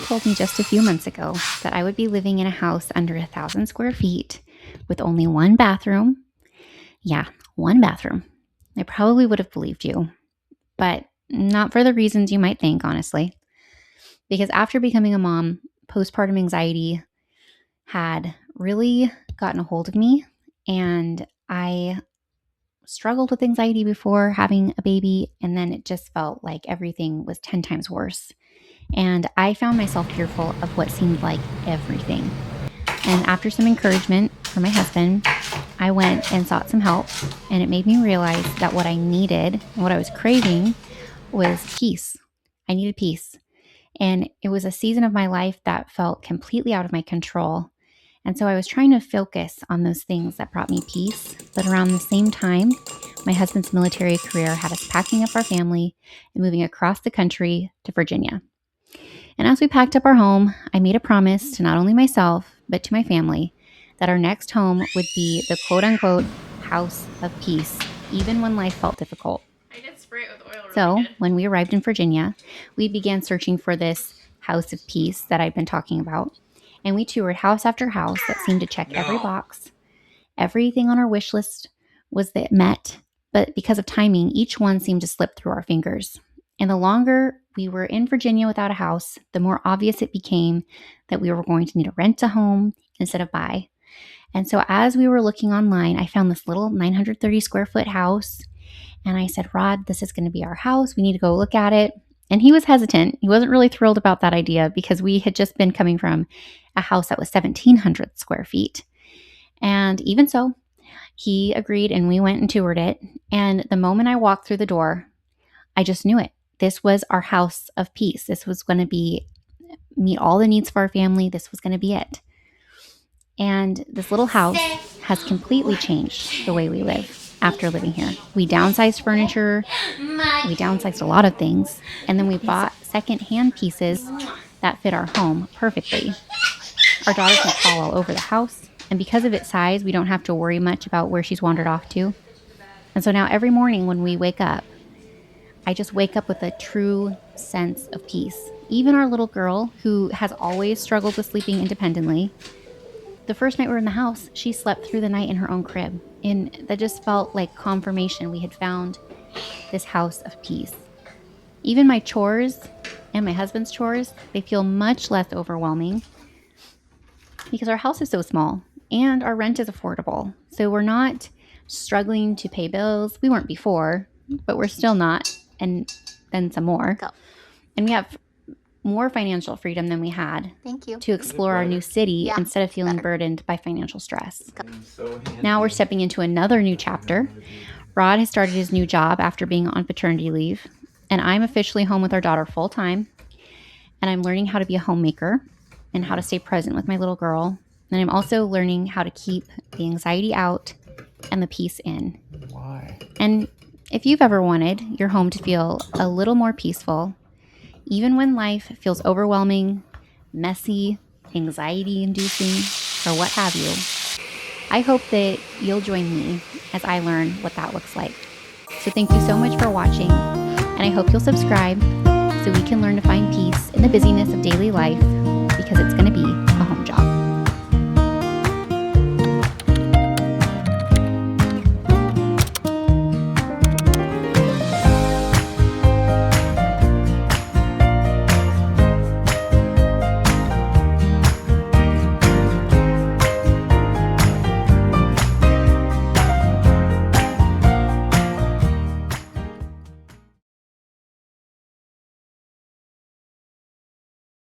told me just a few months ago that I would be living in a house under 1,000 square feet with only one bathroom. Yeah, one bathroom. I probably would have believed you, but not for the reasons you might think, honestly. Because after becoming a mom, postpartum anxiety had really gotten a hold of me, and I struggled with anxiety before having a baby, and then it just felt like everything was 10 times worse. And I found myself fearful of what seemed like everything. And after some encouragement from my husband, I went and sought some help, and it made me realize that what I needed and what I was craving was peace. I needed peace. And it was a season of my life that felt completely out of my control. And so I was trying to focus on those things that brought me peace. But around the same time, my husband's military career had us packing up our family and moving across the country to Virginia. And as we packed up our home, I made a promise to not only myself, but to my family, that our next home would be the quote unquote house of peace, even when life felt difficult. I did spray it with oil really So good. when we arrived in Virginia, we began searching for this house of peace that I've been talking about. And we toured house after house that seemed to check every box. Everything on our wish list was that met, but because of timing, each one seemed to slip through our fingers. And the longer we were in Virginia without a house, the more obvious it became that we were going to need to rent a home instead of buy. And so as we were looking online, I found this little 930 square foot house. And I said, Rod, this is going to be our house. We need to go look at it. And he was hesitant. He wasn't really thrilled about that idea because we had just been coming from a house that was 1,700 square feet. And even so, he agreed and we went and toured it. And the moment I walked through the door, I just knew it. This was our house of peace. This was going to meet all the needs for our family. This was going to be it. And this little house has completely changed the way we live after living here. We downsized furniture, we downsized a lot of things, and then we bought secondhand pieces that fit our home perfectly. Our daughter can crawl all over the house, and because of its size, we don't have to worry much about where she's wandered off to. And so now every morning when we wake up, I just wake up with a true sense of peace. Even our little girl, who has always struggled with sleeping independently, the first night we were in the house, she slept through the night in her own crib. And that just felt like confirmation we had found this house of peace. Even my chores and my husband's chores, they feel much less overwhelming because our house is so small and our rent is affordable. So we're not struggling to pay bills. We weren't before, but we're still not. And then some more. Go. And we have more financial freedom than we had Thank you. to explore our new city Yeah, instead of feeling better. burdened by financial stress. So Now we're stepping into another new chapter. Rod has started his new job after being on paternity leave, and I'm officially home with our daughter full time. And I'm learning how to be a homemaker and how to stay present with my little girl. And I'm also learning how to keep the anxiety out and the peace in. Why? And if you've ever wanted your home to feel a little more peaceful, even when life feels overwhelming, messy, anxiety-inducing, or what have you, I hope that you'll join me as I learn what that looks like. So thank you so much for watching, and I hope you'll subscribe so we can learn to find peace in the busyness of daily life, because it's going to be